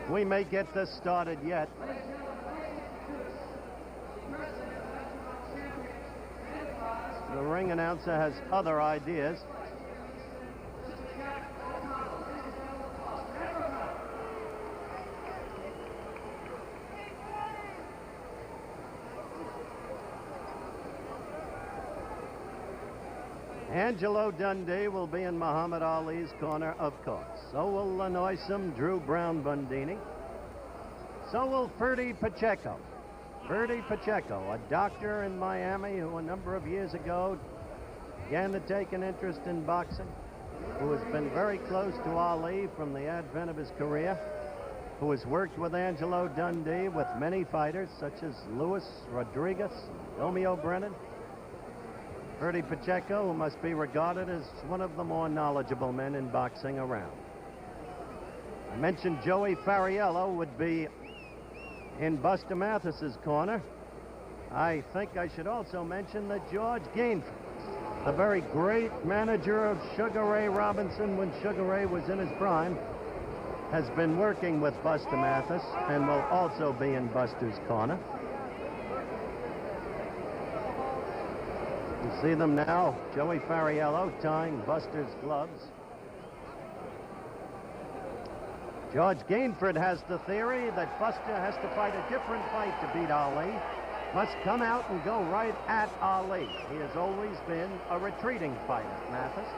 We may get this started yet. The ring announcer has other ideas. Angelo Dundee will be in Muhammad Ali's corner, of course. So will the noisome Drew Brown Bundini. So will Ferdy Pacheco. Ferdy Pacheco, a doctor in Miami who a number of years ago began to take an interest in boxing, who has been very close to Ali from the advent of his career, who has worked with Angelo Dundee with many fighters such as Luis Rodriguez, Romeo Brennan. Ferdy Pacheco, who must be regarded as one of the more knowledgeable men in boxing around. I mentioned Joey Fariello would be in Buster Mathis's corner. I think I should also mention that George Gainford, the very great manager of Sugar Ray Robinson when Sugar Ray was in his prime, has been working with Buster Mathis and will also be in Buster's corner. You see them now, Joey Fariello tying Buster's gloves. George Gainford has the theory that Buster has to fight a different fight to beat Ali, must come out and go right at Ali. He has always been a retreating fighter, Mathis.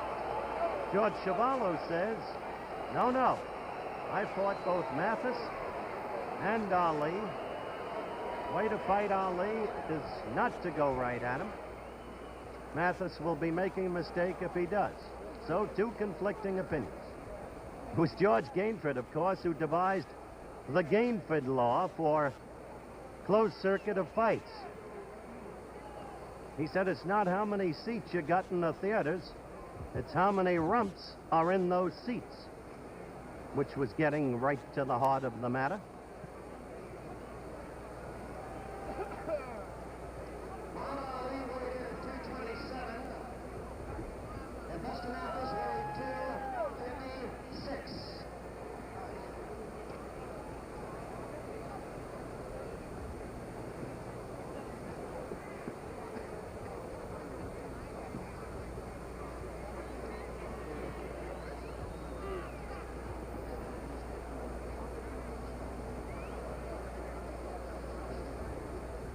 George Chuvalo says, no, I fought both Mathis and Ali. Way to fight Ali is not to go right at him. Mathis will be making a mistake if he does. So, two conflicting opinions. It was George Gainford, of course, who devised the Gainford law for closed circuit of fights. He said it's not how many seats you got in the theaters, it's how many rumps are in those seats, which was getting right to the heart of the matter.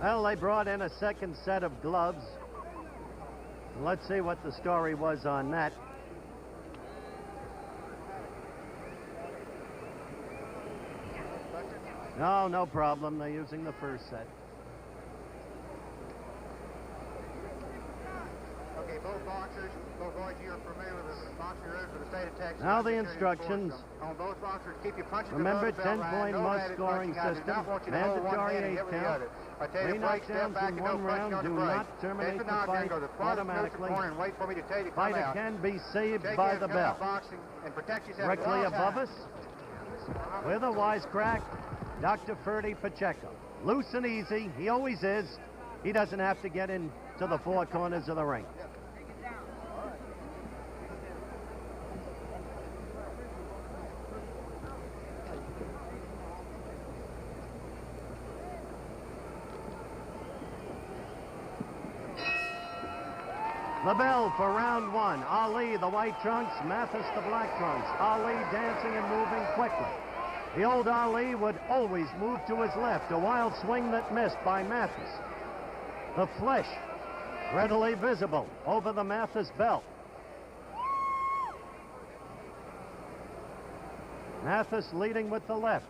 Well, they brought in a second set of gloves. Let's see what the story was on that. No problem. They're using the first set. Okay, both boxers, both boys, you're familiar with the boxing rules for the state of Texas. Now the instructions. On both boxers, keep your punches Remember, above the belt line, 10-point must scoring system, mandatory 8 count. 3 knockdowns in 1 round do not terminate the fight automatically. Fighter can be saved by the bell. Directly above us, with a wisecrack, Dr. Ferdy Pacheco. Loose and easy, he always is. He doesn't have to get into the 4 corners of the ring. The bell for round 1. Ali, the white trunks, Mathis, the black trunks. Ali dancing and moving quickly. The old Ali would always move to his left, a wild swing that missed by Mathis. The flesh readily visible over the Mathis belt. Mathis leading with the left.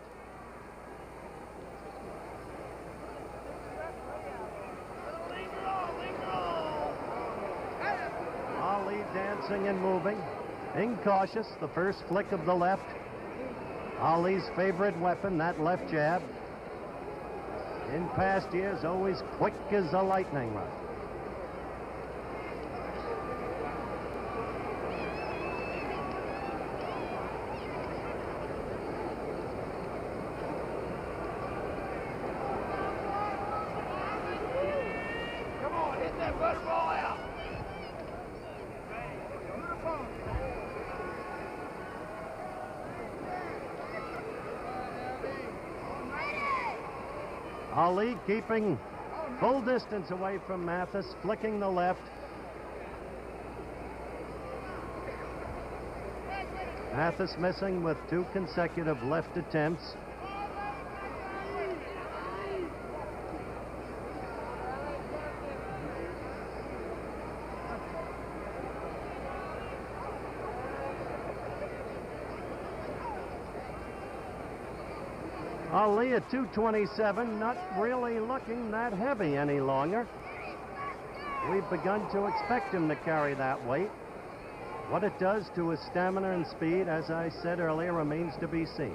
Ali dancing and moving, incautious, the first flick of the left. Ali's favorite weapon, that left jab. In past years, always quick as a lightning rod. Come on, hit that butterball out. Ali keeping full distance away from Mathis, flicking the left. Mathis missing with 2 consecutive left attempts. Ali at 227, not really looking that heavy any longer. We've begun to expect him to carry that weight. What it does to his stamina and speed, as I said earlier, remains to be seen.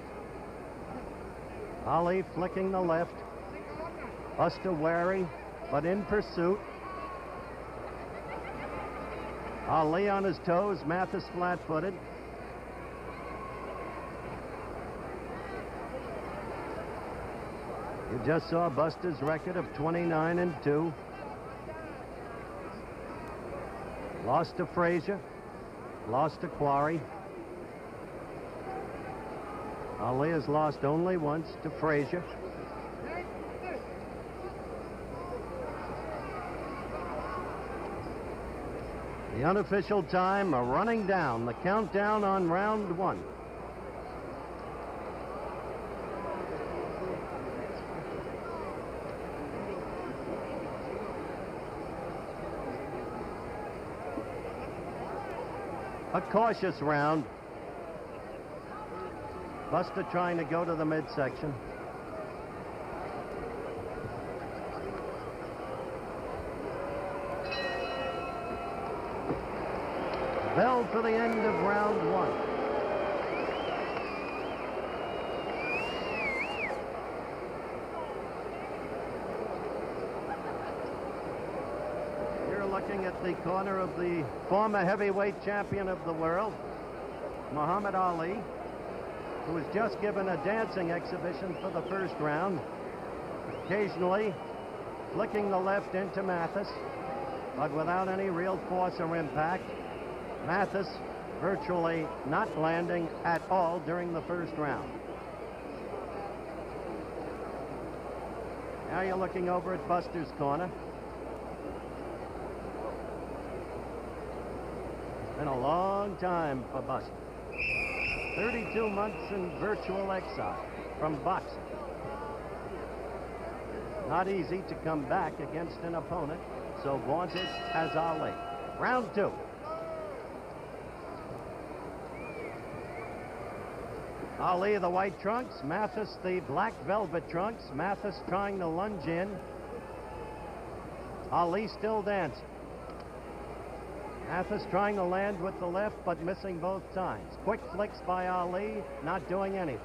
Ali flicking the left. Buster wary, but in pursuit. Ali on his toes, Mathis flat-footed. You just saw Buster's record of 29-2. Lost to Frazier, lost to Quarry. Ali has lost only once to Frazier. The unofficial time running down, the countdown on round 1. A cautious round. Buster trying to go to the midsection. Bell for the end of round 1. Looking at the corner of the former heavyweight champion of the world, Muhammad Ali, who was just given a dancing exhibition for the first round, occasionally flicking the left into Mathis, but without any real force or impact. Mathis virtually not landing at all during the first round. Now you're looking over at Buster's corner. Been a long time for Buster. 32 months in virtual exile from boxing. Not easy to come back against an opponent so vaunted as Ali. Round 2. Ali the white trunks, Mathis the black velvet trunks. Mathis trying to lunge in. Ali still dancing. Mathis trying to land with the left, but missing both times. Quick flicks by Ali, not doing anything.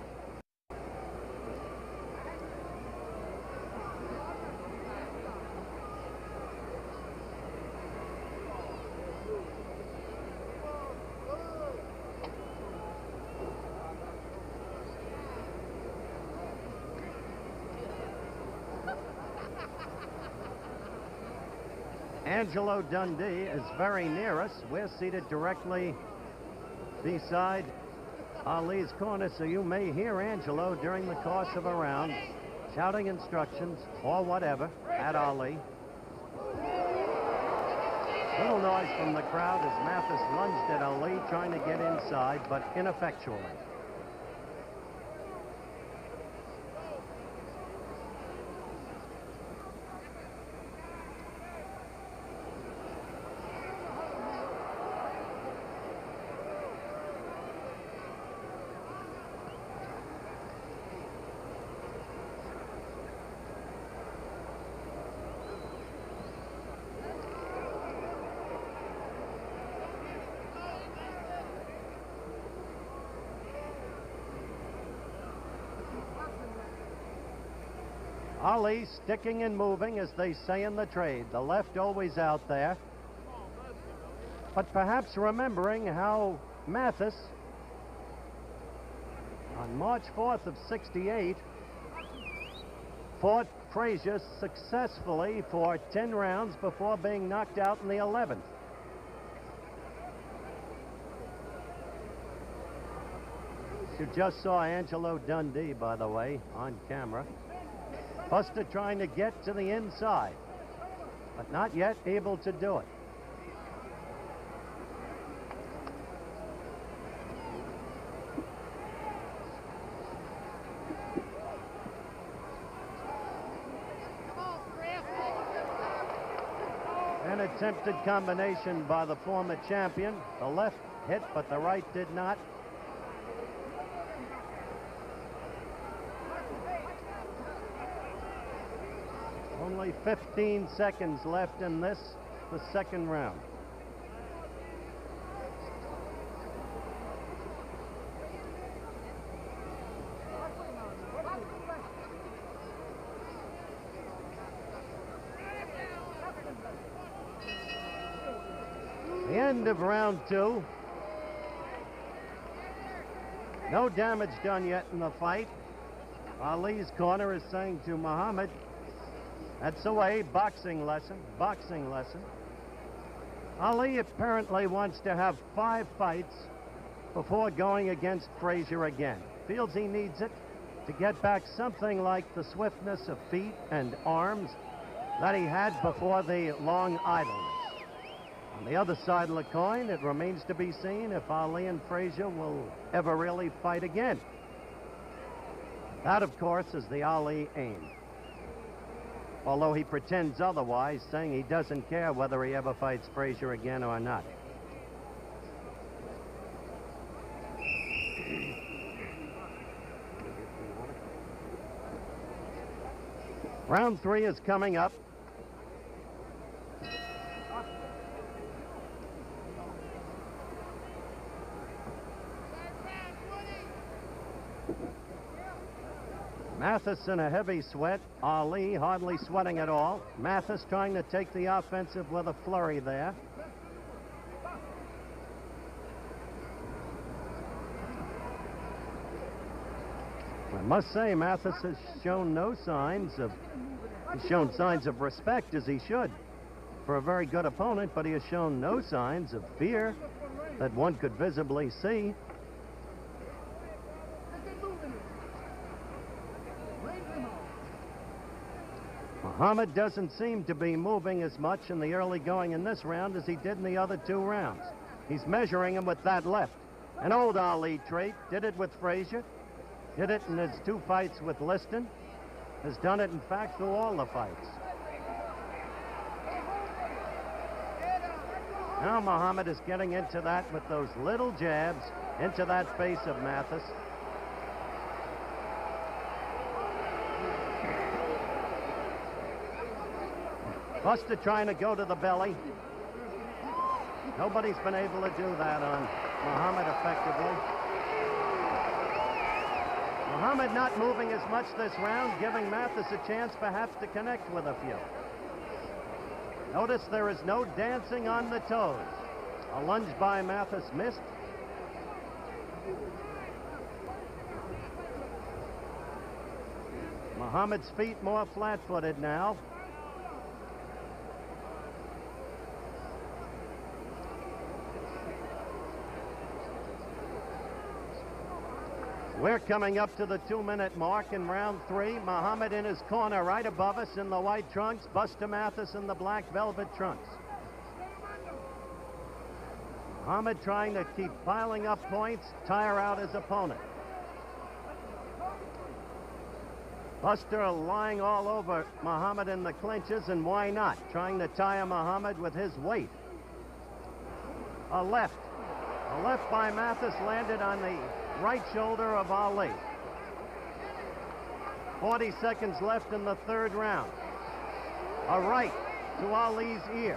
Angelo Dundee is very near us. We're seated directly beside Ali's corner, so you may hear Angelo during the course of a round shouting instructions or whatever at Ali. Little noise from the crowd as Mathis lunged at Ali, trying to get inside, but ineffectually. Ali sticking and moving, as they say in the trade. The left always out there. But perhaps remembering how Mathis, on March 4th of '68, fought Frazier successfully for 10 rounds before being knocked out in the 11th. You just saw Angelo Dundee, by the way, on camera. Buster trying to get to the inside, but not yet able to do it. An attempted combination by the former champion. The left hit, but the right did not. Only 15 seconds left in this, the second round. The end of round two. No damage done yet in the fight. Ali's corner is saying to Muhammad, that's the way, boxing lesson, boxing lesson. Ali apparently wants to have 5 fights before going against Frazier again. Feels he needs it to get back something like the swiftness of feet and arms that he had before the long idleness. On the other side of the coin, it remains to be seen if Ali and Frazier will ever really fight again. That, of course, is the Ali aim. Although he pretends otherwise, saying he doesn't care whether he ever fights Frazier again or not. Round 3 is coming up. Mathis in a heavy sweat. Ali hardly sweating at all. Mathis trying to take the offensive with a flurry there. I must say, Mathis has shown no signs of, he's shown signs of respect, as he should, for a very good opponent, but he has shown no signs of fear that one could visibly see. Muhammad doesn't seem to be moving as much in the early going in this round as he did in the other 2 rounds. He's measuring him with that left. An old Ali trait. Did it with Frazier. Did it in his 2 fights with Liston. Has done it, in fact, through all the fights. Now Muhammad is getting into that with those little jabs into that face of Mathis. Buster trying to go to the belly. Nobody's been able to do that on Muhammad effectively. Muhammad not moving as much this round, giving Mathis a chance perhaps to connect with a few. Notice there is no dancing on the toes. A lunge by Mathis missed. Muhammad's feet more flat-footed now. We're coming up to the 2-minute mark in round 3. Muhammad in his corner right above us in the white trunks. Buster Mathis in the black velvet trunks. Muhammad trying to keep piling up points, tire out his opponent. Buster lying all over Muhammad in the clinches, and why not? Trying to tire Muhammad with his weight. A left. A left by Mathis landed on the right shoulder of Ali. 40 seconds left in the 3rd round. A right to Ali's ear.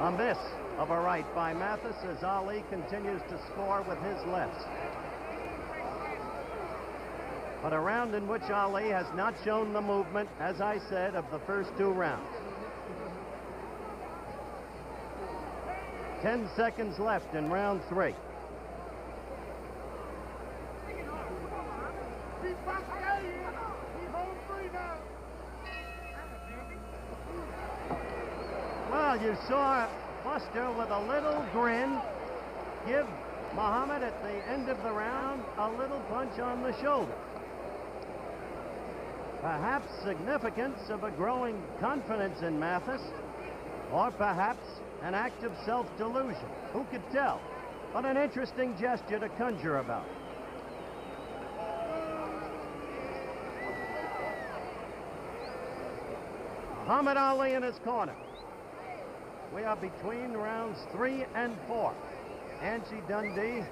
A miss of a right by Mathis as Ali continues to score with his lefts. But a round in which Ali has not shown the movement, as I said, of the first 2 rounds. 10 seconds left in round 3. Well, you saw Buster with a little grin give Muhammad, at the end of the round, a little punch on the shoulder. Perhaps significance of a growing confidence in Mathis, or perhaps an act of self-delusion. Who could tell? But an interesting gesture to conjure about. Muhammad Ali in his corner. We are between rounds 3 and 4. Angie Dundee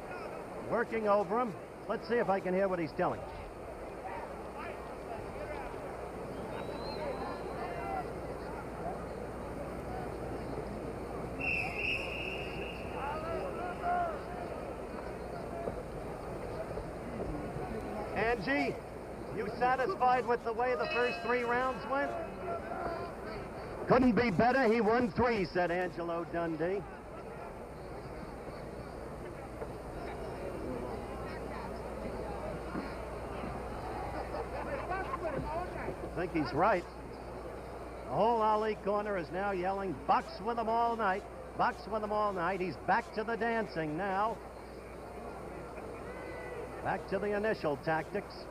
working over him. Let's see if I can hear what he's telling us. Angie, you satisfied with the way the first 3 rounds went? Couldn't be better. He won 3, said Angelo Dundee. I think he's right. The whole Ali corner is now yelling, "Box with them all night. Box with them all night." He's back to the dancing now. Back to the initial tactics.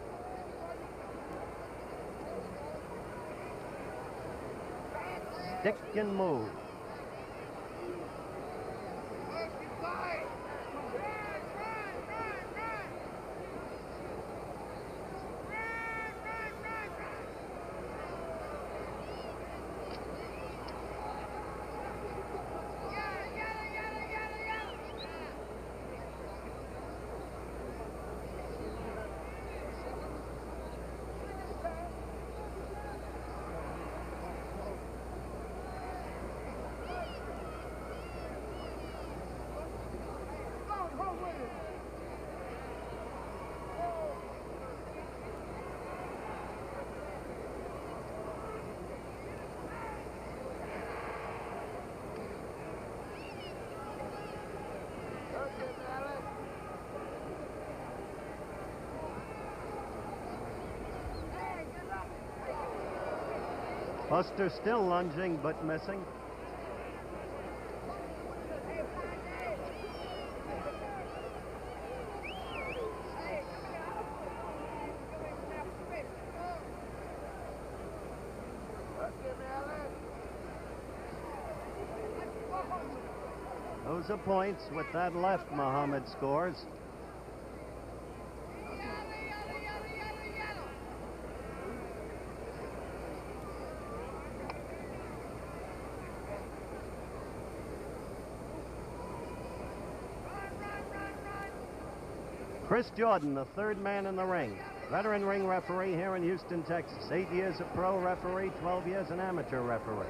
Stick and move. Buster still lunging but missing. Those are points. With that left, Muhammad scores. Chris Jordan, the 3rd man in the ring. Veteran ring referee here in Houston, Texas. 8 years a pro referee, 12 years an amateur referee.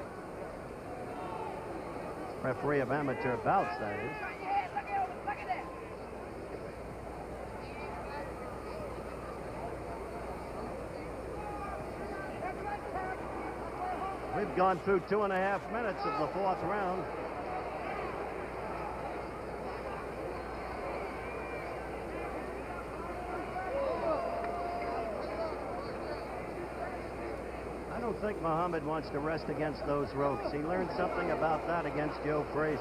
Referee of amateur bouts, that is. We've gone through 2.5 minutes of the 4th round. I don't think Muhammad wants to rest against those ropes. He learned something about that against Joe Frazier.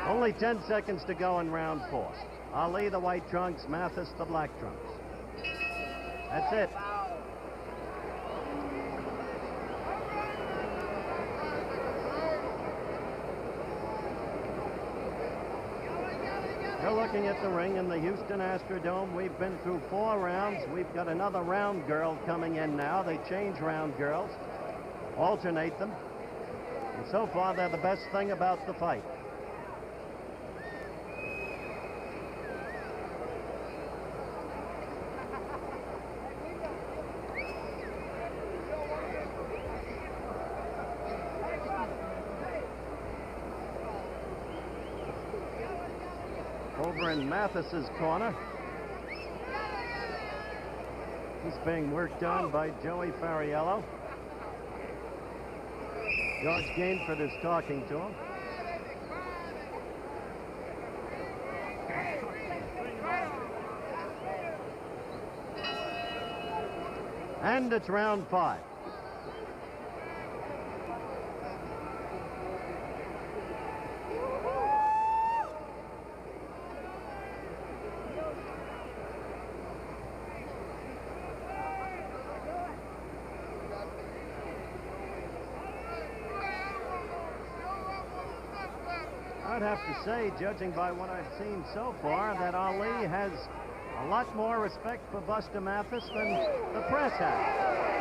Only 10 seconds to go in round 4. Ali the white trunks, Mathis the black trunks. That's it. You're looking at the ring in the Houston Astrodome. We've been through 4 rounds. We've got another round girl coming in now. They change round girls, alternate them. And so far, they're the best thing about the fight. Over in Mathis's corner. He's being worked on by Joey Fariello. George Gainford is talking to him. And it's round 5. would have to say, judging by what I've seen so far, that Ali has a lot more respect for Buster Mathis than the press has.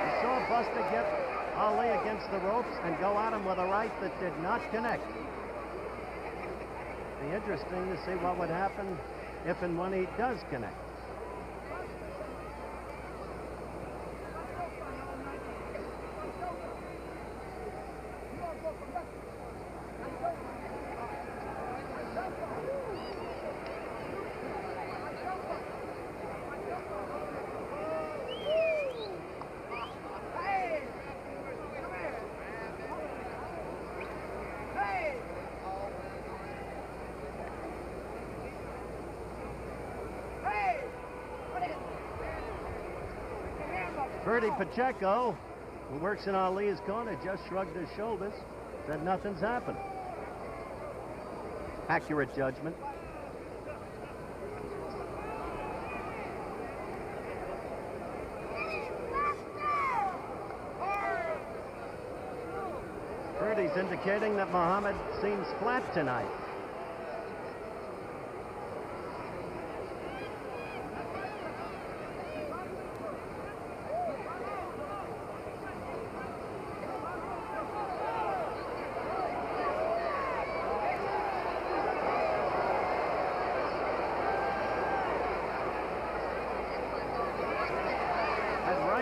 You saw Buster get Ali against the ropes and go at him with a right that did not connect. Be interesting to see what would happen if and when he does connect. Verdi Pacheco, who works in Ali's corner, just shrugged his shoulders, said nothing's happened. Accurate judgment. Verdi's indicating that Muhammad seems flat tonight.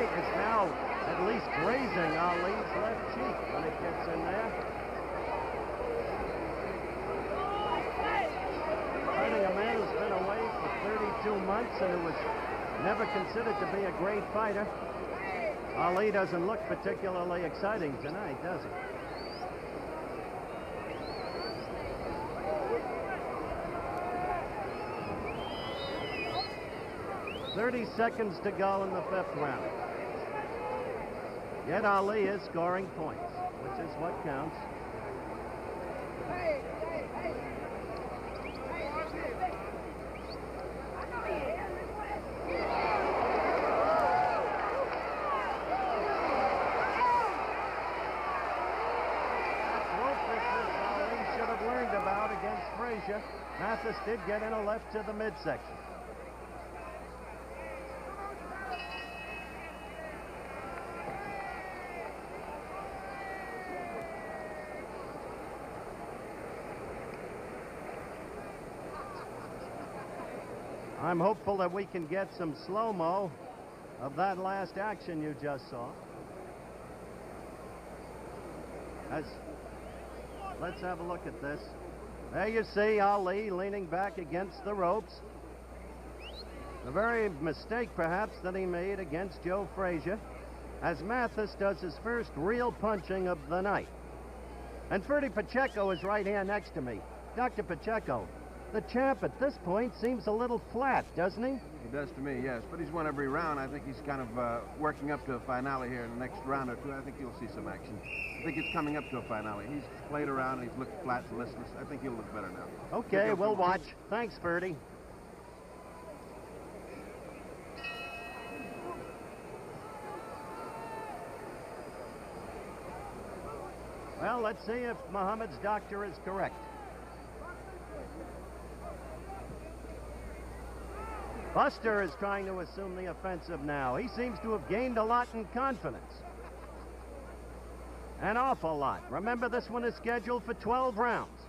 Is now at least grazing Ali's left cheek when it gets in there. Fighting a man who's been away for 32 months and who was never considered to be a great fighter. Ali doesn't look particularly exciting tonight, does he? "30 seconds to go in the 5th round. Yet Ali is scoring points, which is what counts. Ali should have learned about against Frazier. Mathis did get in a left to the midsection. I'm hopeful that we can get some slow-mo of that last action you just saw. Let's have a look at this. There you see Ali leaning back against the ropes. The very mistake, perhaps, that he made against Joe Frazier, as Mathis does his first real punching of the night. And Ferdy Pacheco is right here next to me. Dr. Pacheco, the champ at this point seems a little flat, doesn't he? He does to me, yes. But he's won every round. I think he's kind of working up to a finale here in the next round or two. I think you'll see some action. I think it's coming up to a finale. He's played around and he's looked flat and listless. I think he'll look better now. Okay, we'll watch. Thanks, Ferdy. Well, let's see if Muhammad's doctor is correct. Buster is trying to assume the offensive now. He seems to have gained a lot in confidence. An awful lot. Remember, this one is scheduled for 12 rounds.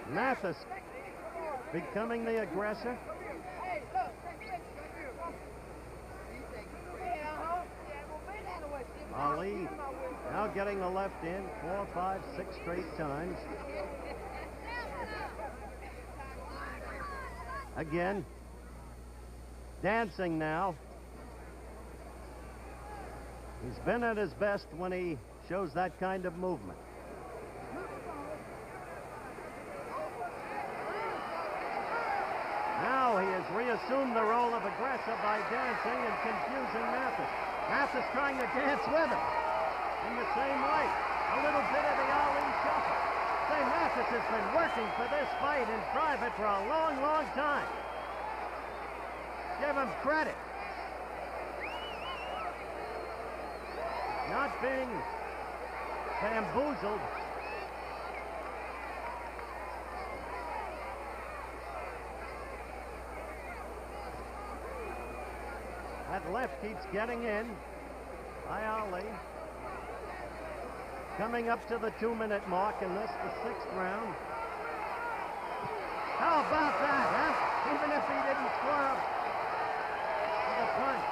Mathis becoming the aggressor. Ali now getting the left in 4, 5, 6 straight times. Again, dancing now. He's been at his best when he shows that kind of movement. Now he has reassumed the role of aggressor by dancing and confusing Mathis. Mathis trying to dance with him in the same way. A little bit of the Ali shuffle. Say, Mathis has been working for this fight in private for a long, long time. Give him credit. Not being bamboozled. That left keeps getting in by Ali. Coming up to the 2-minute mark in this, the 6th round. How about that, huh? Even if he didn't score up with a punch.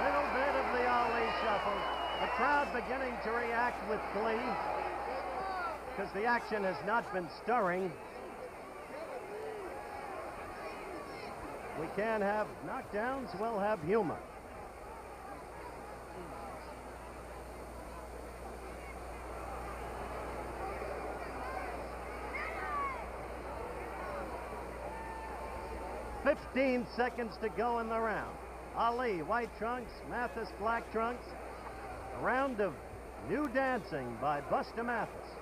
Little bit of the Ali shuffle. The crowd beginning to react with glee because the action has not been stirring. We can't have knockdowns, we'll have humor. "15 seconds to go in the round. Ali, white trunks, Mathis, black trunks. A round of new dancing by Buster Mathis,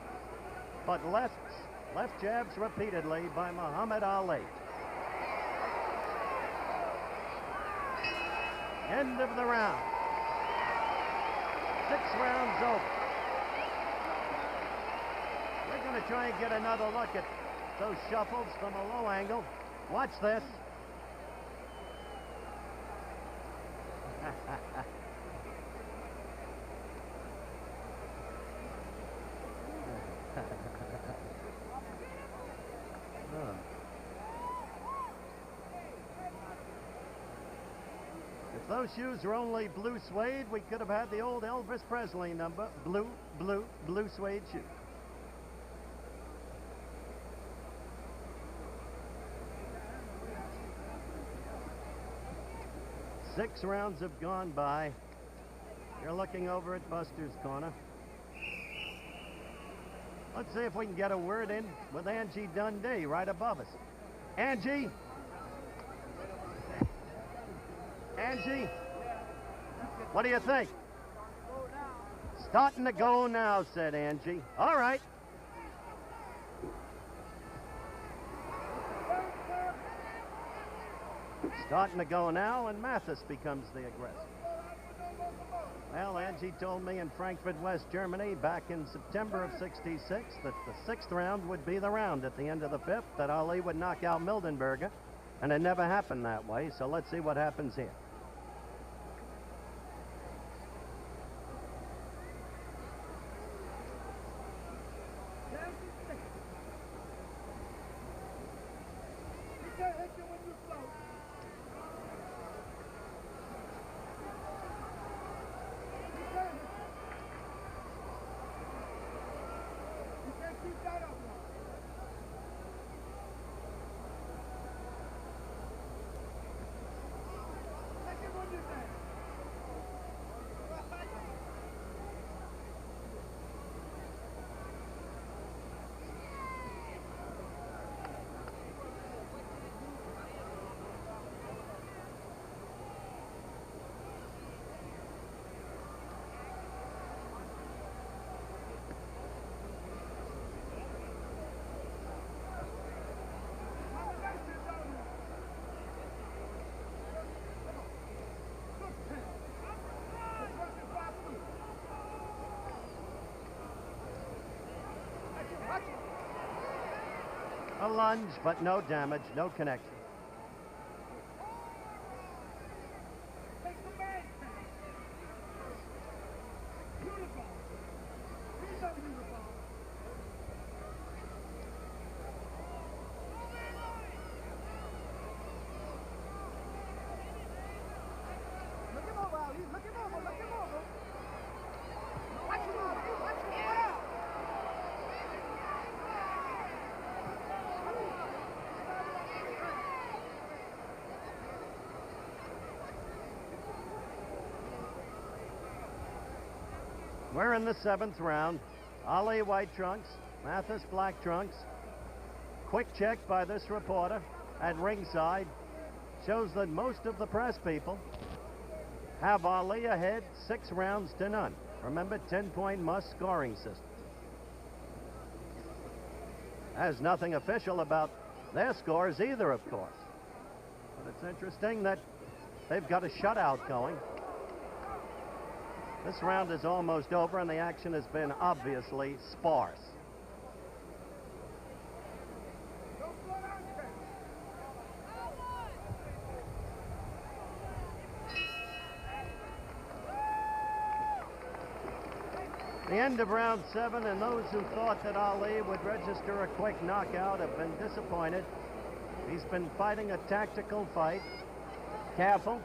but left jabs repeatedly by Muhammad Ali. End of the round. 6 rounds over. We're going to try and get another look at those shuffles from a low angle. Watch this. If those shoes were only blue suede, we could have had the old Elvis Presley number, blue suede shoe. Six rounds have gone by. You're looking over at Buster's corner. Let's see if we can get a word in with Angie Dundee right above us. Angie? Angie? What do you think? Starting to go now, said Angie. All right. Starting to go now, and Mathis becomes the aggressor. Well, Angie told me in Frankfurt, West Germany, back in September of '66, that the 6th round would be the round at the end of the 5th, that Ali would knock out Mildenberger, and it never happened that way, so let's see what happens here. A lunge, but no damage, no connection. We're in the 7th round. Ali, white trunks. Mathis, black trunks. Quick check by this reporter at ringside shows that most of the press people have Ali ahead 6 rounds to none. Remember, 10-point must scoring system. There's nothing official about their scores either, of course. But it's interesting that they've got a shutout going. This round is almost over and the action has been obviously sparse. The end of round 7, and those who thought that Ali would register a quick knockout have been disappointed. He's been fighting a tactical fight. Careful.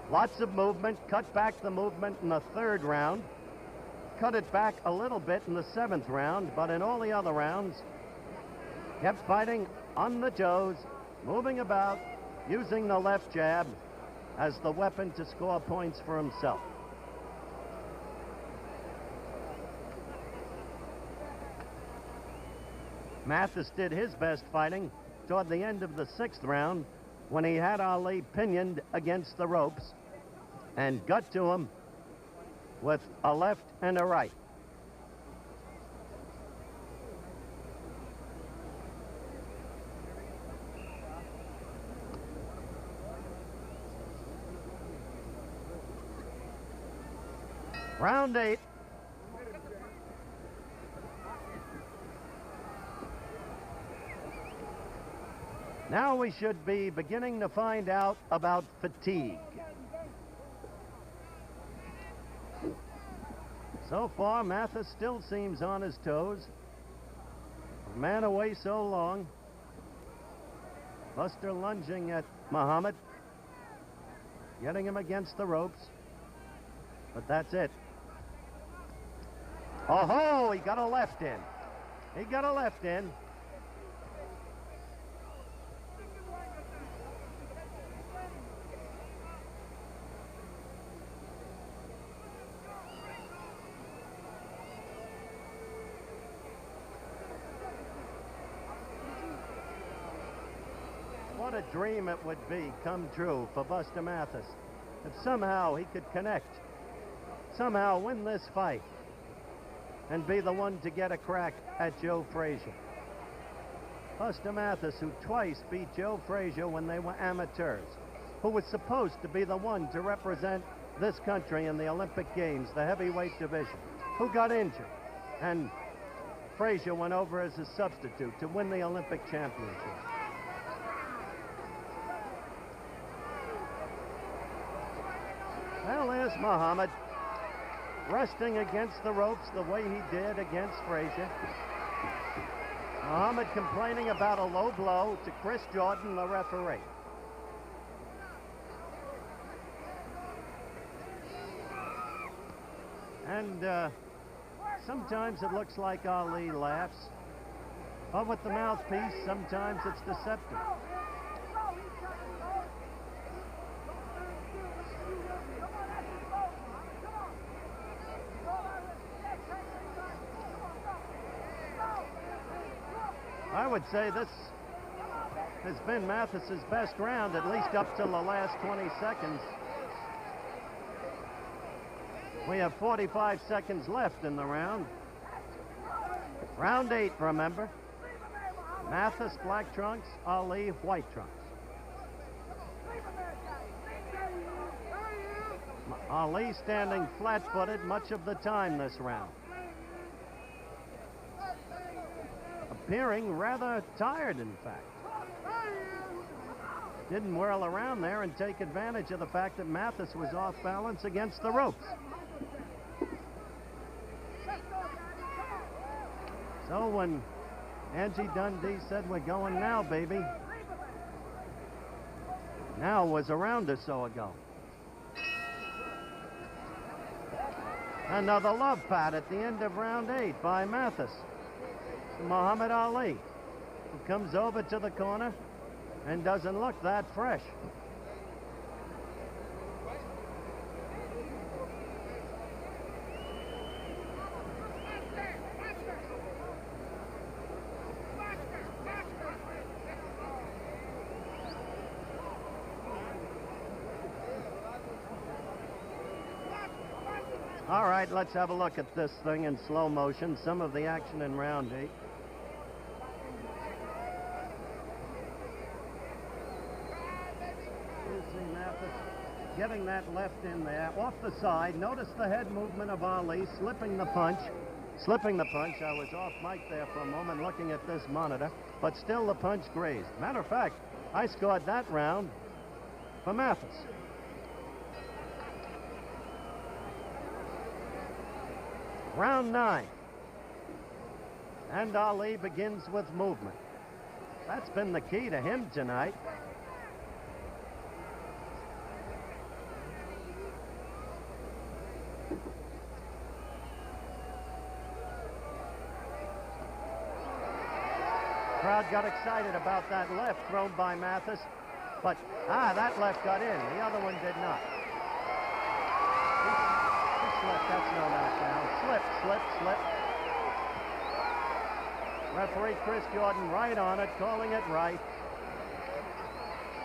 Lots of movement. Cut back the movement in the 3rd round. Cut it back a little bit in the 7th round, but in all the other rounds, kept fighting on the toes, moving about, using the left jab as the weapon to score points for himself. Mathis did his best fighting toward the end of the 6th round when he had Ali pinioned against the ropes and got to him with a left and a right. Round 8. Now we should be beginning to find out about fatigue. So far, Mathis still seems on his toes. Man away so long. Buster lunging at Muhammad, getting him against the ropes. But that's it. Oh-ho! He got a left in. He got a left in. What a dream it would be come true for Buster Mathis if somehow he could connect, somehow win this fight, and be the one to get a crack at Joe Frazier. Buster Mathis, who twice beat Joe Frazier when they were amateurs, who was supposed to be the one to represent this country in the Olympic Games, the heavyweight division, who got injured, and Frazier went over as a substitute to win the Olympic championship. Well, there's Muhammad, resting against the ropes the way he did against Frazier. Muhammad complaining about a low blow to Chris Jordan, the referee. And sometimes it looks like Ali laughs, but with the mouthpiece, sometimes it's deceptive. I would say this has been Mathis's best round, at least up till the last 20 seconds. We have 45 seconds left in the round. Round 8, remember. Mathis, black trunks, Ali, white trunks. Ali standing flat-footed much of the time this round. Appearing rather tired, in fact. Didn't whirl around there and take advantage of the fact that Mathis was off balance against the ropes. So when Angie Dundee said, "We're going now, baby," now was a round or so ago. Another love pat at the end of round 8 by Mathis. Muhammad Ali, who comes over to the corner and doesn't look that fresh. All right, let's have a look at this thing in slow motion. Some of the action in round 8. You see Mathis getting that left in there, off the side. Notice the head movement of Ali, slipping the punch. Slipping the punch. I was off mic there for a moment looking at this monitor, but still the punch grazed. Matter of fact, I scored that round for Mathis. Round 9. And Ali begins with movement. That's been the key to him tonight. Crowd got excited about that left thrown by Mathis, but that left got in. The other one did not. He slipped. That's no knockdown. Slip. Referee Chris Jordan right on it, calling it right.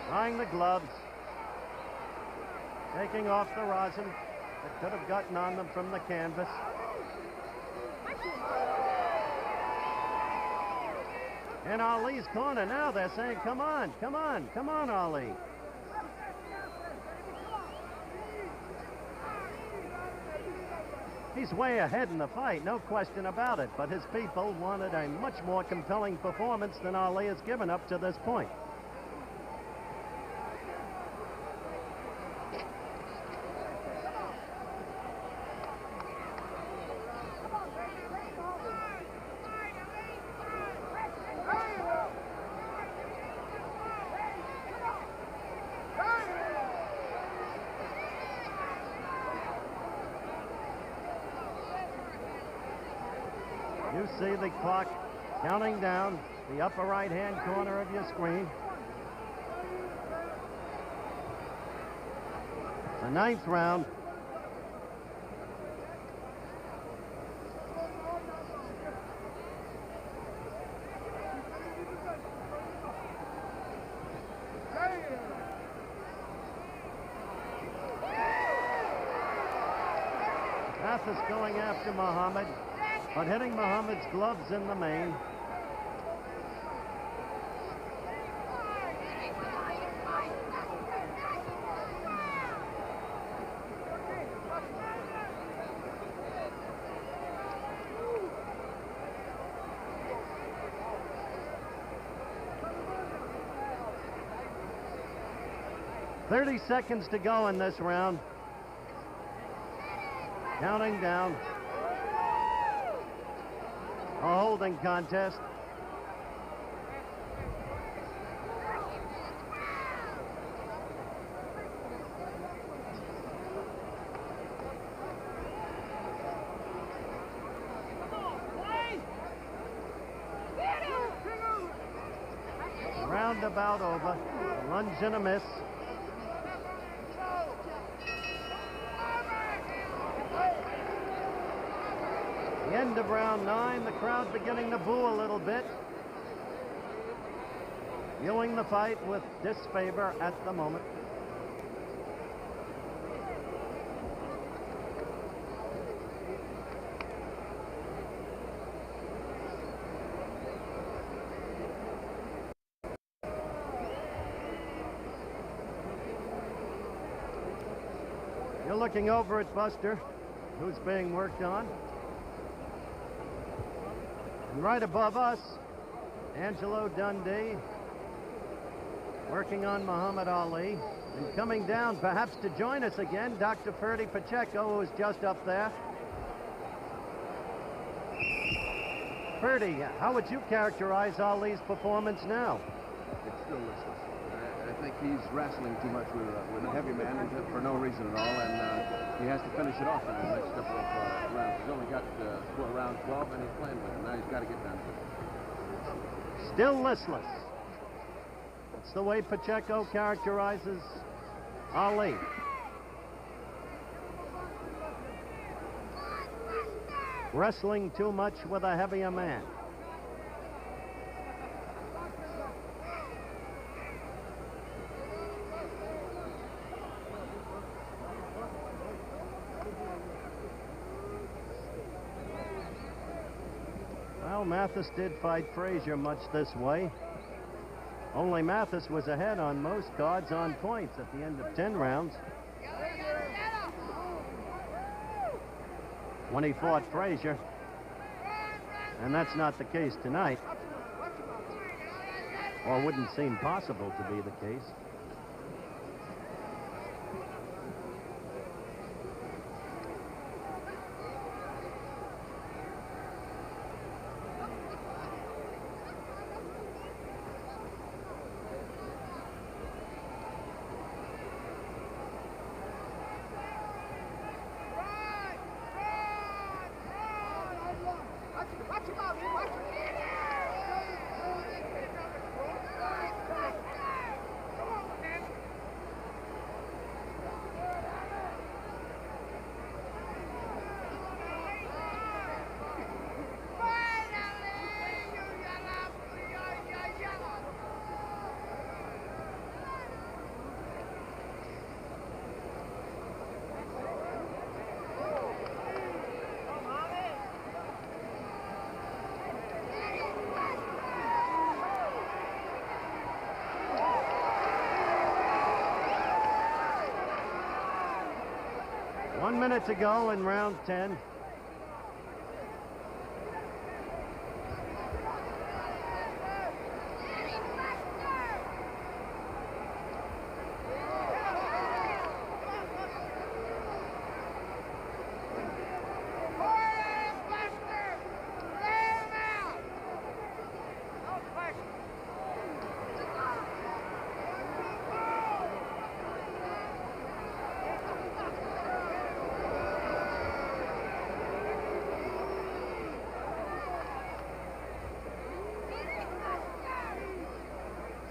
Drying the gloves. Taking off the rosin that could have gotten on them from the canvas. In Ali's corner now, they're saying, come on, Ali. He's way ahead in the fight, no question about it, but his people wanted a much more compelling performance than Ali has given up to this point. You see the clock counting down the upper right-hand corner of your screen. The 9th round. Mathis going after Muhammad, but hitting Muhammad's gloves in the main. "30 seconds to go in this round. Counting down. A holding contest. Round about over. A lunge and a miss. The end of round 9, the crowd beginning to boo a little bit. Viewing the fight with disfavor at the moment. You're looking over at Buster, who's being worked on. And right above us, Angelo Dundee working on Muhammad Ali. And coming down, perhaps to join us again, Dr. Ferdy Pacheco, who's just up there. Ferdy, how would you characterize Ali's performance now? It's still listless. I think he's wrestling too much with a heavy man for no reason at all, and he has to finish it off in the next couple of rounds. He's only got round 12, and he's playing with him. Now he's got to get down to it. Still listless. That's the way Pacheco characterizes Ali. Wrestling too much with a heavier man. Well, Mathis did fight Frazier much this way. Only Mathis was ahead on most cards on points at the end of 10 rounds when he fought Frazier. And that's not the case tonight, or wouldn't seem possible to be the case. One minute to go in round 10.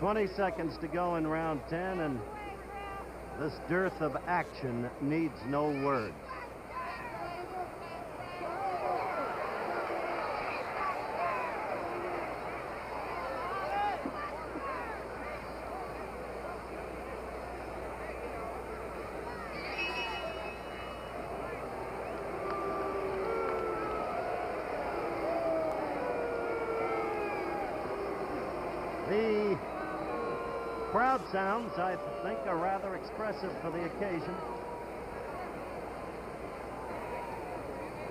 Twenty seconds to go in round 10, and this dearth of action needs no words. The crowd sounds, I think, are rather expressive for the occasion.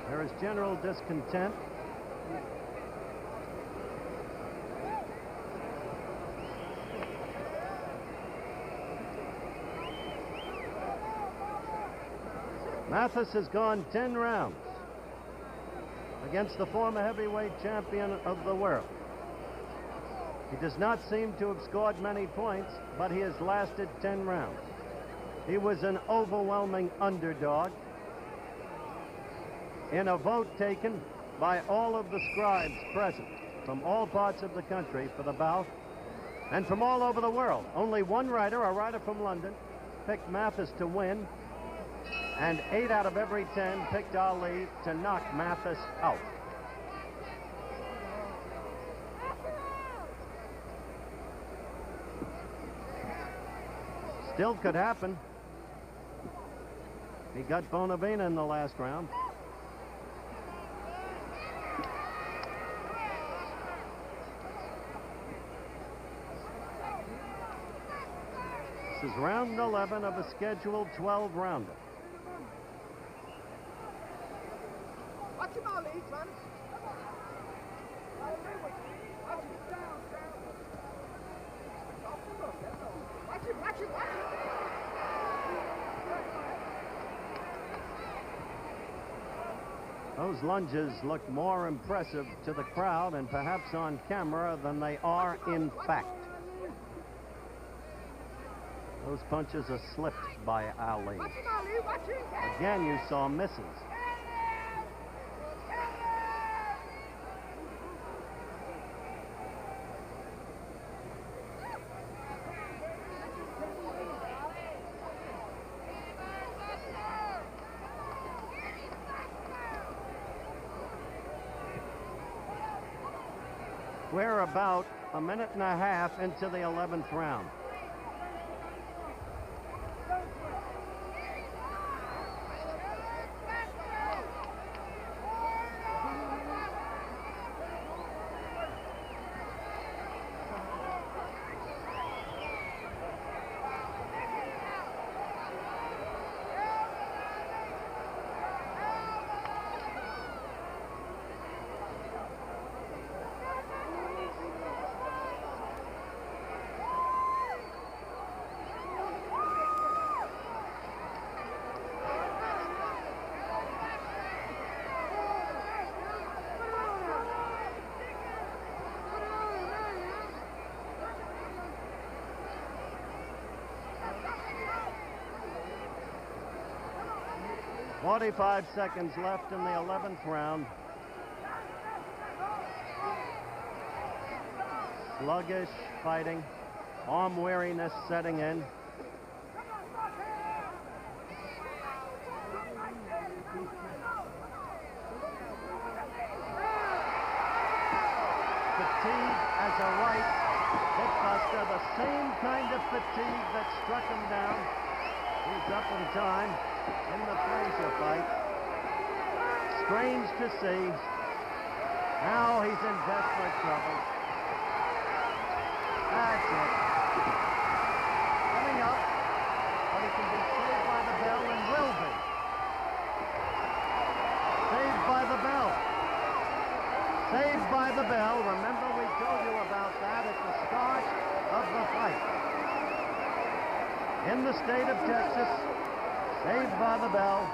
There is general discontent. Mathis has gone 10 rounds against the former heavyweight champion of the world. He does not seem to have scored many points, but he has lasted 10 rounds. He was an overwhelming underdog in a vote taken by all of the scribes present from all parts of the country for the bout and from all over the world. Only one writer, a writer from London, picked Mathis to win, and 8 out of every 10 picked Ali to knock Mathis out. Still could happen. He got Bonavena in the last round. This is round 11 of a scheduled 12-rounder. Watch him out, Lee, son. Watch him. Those lunges look more impressive to the crowd and perhaps on camera than they are in fact. Those punches are slipped by Ali. Watch him, Ali. Watch him. Again, you saw misses. We're about a minute and a half into the 11th round. 45 seconds left in the 11th round. Sluggish fighting, arm weariness setting in. Fatigue as a right hit Buster, the same kind of fatigue that struck him down. He's up in time in the Frazier fight. Strange to see. Now he's in desperate trouble. That's it. Coming up, but he can be saved by the bell and will be. Saved by the bell. Saved by the bell. Remember we told you about that at the start of the fight. In the state of Texas, saved by the bell.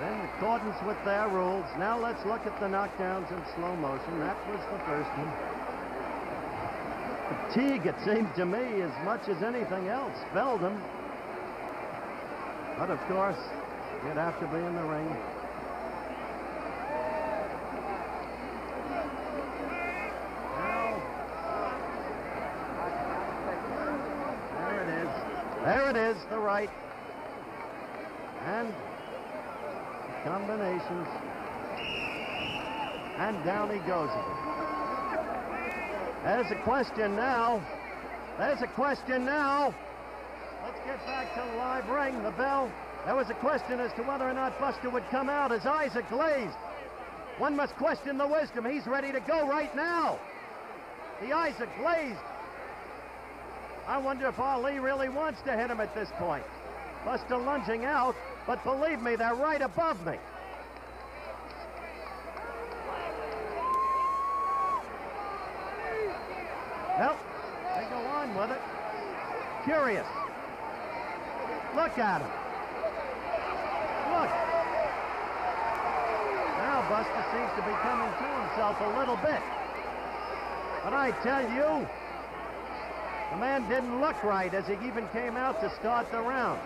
In accordance with their rules. Now let's look at the knockdowns in slow motion. That was the first one. Fatigue, it seemed to me, as much as anything else, felled him. But of course, you'd have to be in the ring. There it is, the right. And combinations. And down he goes again. There's a question now. There's a question now. Let's get back to the live ring, the bell. There was a question as to whether or not Buster would come out. His eyes are glazed. One must question the wisdom. He's ready to go right now. The eyes are glazed. I wonder if Ali really wants to hit him at this point. Buster lunging out, but believe me, they're right above me. Well, they go on with it. Curious. Look at him. Look. Now Buster seems to be coming to himself a little bit. But I tell you, the man didn't look right as he even came out to start the round.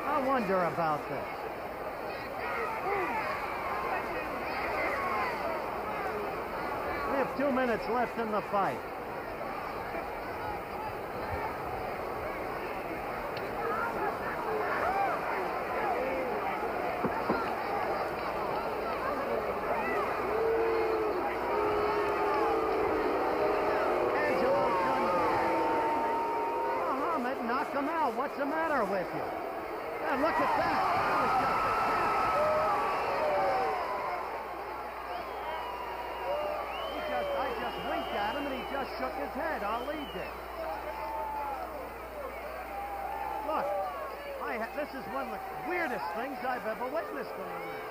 I wonder about this. We have 2 minutes left in the fight. What's the matter with you? Yeah, look at that. That was just a tap. I just winked at him and he just shook his head. Ali did. Look, this is one of the weirdest things I've ever witnessed in the ring.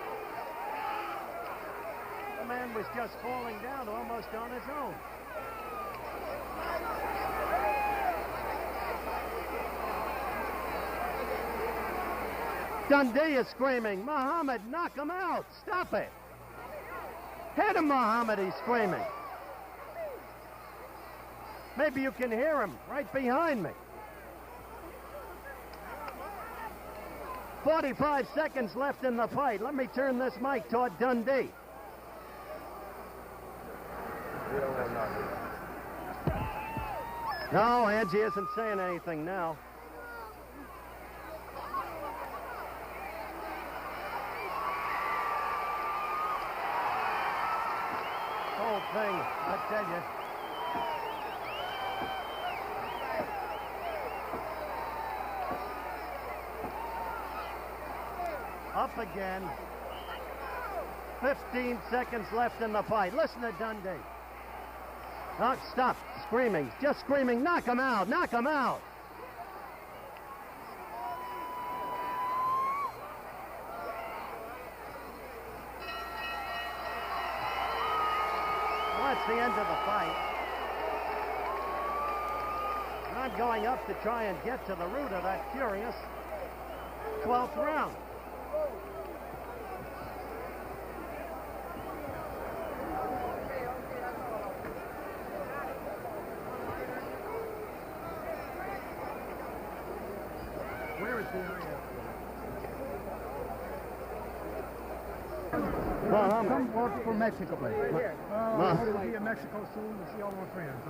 The man was just falling down almost on his own. Dundee is screaming, Muhammad, knock him out. Stop it. Hit him, Muhammad, he's screaming. Maybe you can hear him right behind me. 45 seconds left in the fight. Let me turn this mic toward Dundee. No, Angie isn't saying anything now. Whole thing, I tell you. Up again. 15 seconds left in the fight. Listen to Dundee. Oh, stop screaming. Just screaming, knock him out, knock him out. That's the end of the fight. I'm going up to try and get to the root of that curious 12th round. Come forth from Mexico, please. We'll be in Mexico soon to see all my friends.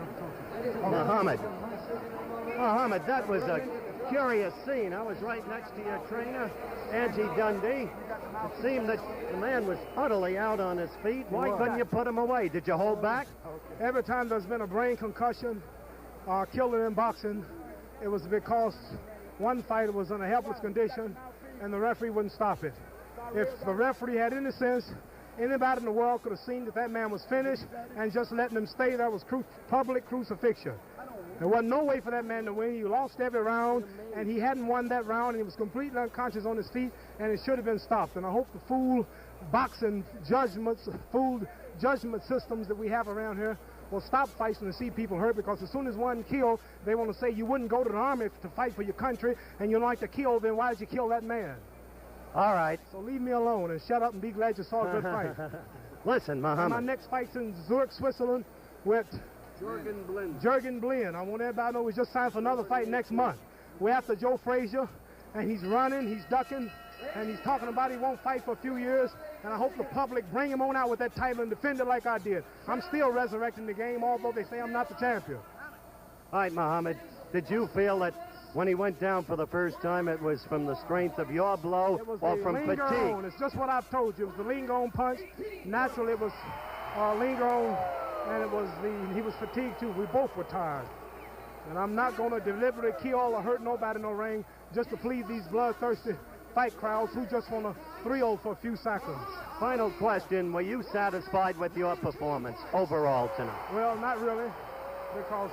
Muhammad, that was a curious scene. I was right next to your trainer, Angie Dundee. It seemed that the man was utterly out on his feet. Why couldn't you put him away? Did you hold back? Every time there's been a brain concussion or killer in boxing, it was because one fighter was in a helpless condition and the referee wouldn't stop it. If the referee had any sense, anybody in the world could have seen that that man was finished and just letting him stay there was public crucifixion. There wasn't no way for that man to win. He lost every round, and he hadn't won that round, and he was completely unconscious on his feet, and it should have been stopped. And I hope the fool boxing judgments, fool judgment systems that we have around here will stop fighting to see people hurt, because as soon as one killed, they want to say you wouldn't go to the army to fight for your country, and you like to kill, then why did you kill that man? All right. So leave me alone and shut up and be glad you saw a good fight. Listen, Muhammad. My next fight's in Zurich, Switzerland with Jurgen Blin. I want everybody to know we just signed for another fight next month. We're after Joe Frazier, and he's running, he's ducking, and he's talking about he won't fight for a few years, and I hope the public bring him on out with that title and defend it like I did. I'm still resurrecting the game, although they say I'm not the champion. All right, Muhammad, did you feel that when he went down for the first time, it was from the strength of your blow or from fatigue? On. It's just what I've told you. It was the linger-on punch. Naturally, it was linger-on, and he was fatigued too. We both were tired. And I'm not going to deliberately kill or hurt nobody in the ring just to please these bloodthirsty fight crowds who just want to thrill for a few seconds. Final question, were you satisfied with your performance overall tonight? Well, not really, because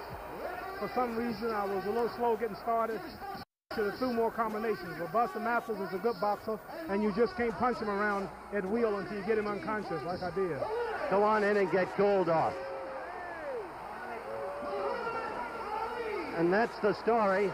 for some reason I was a little slow getting started. Should have threw more combinations. But Buster Mathis is a good boxer, and you just can't punch him around at will until you get him unconscious like I did. Go on in and get cooled off. And that's the story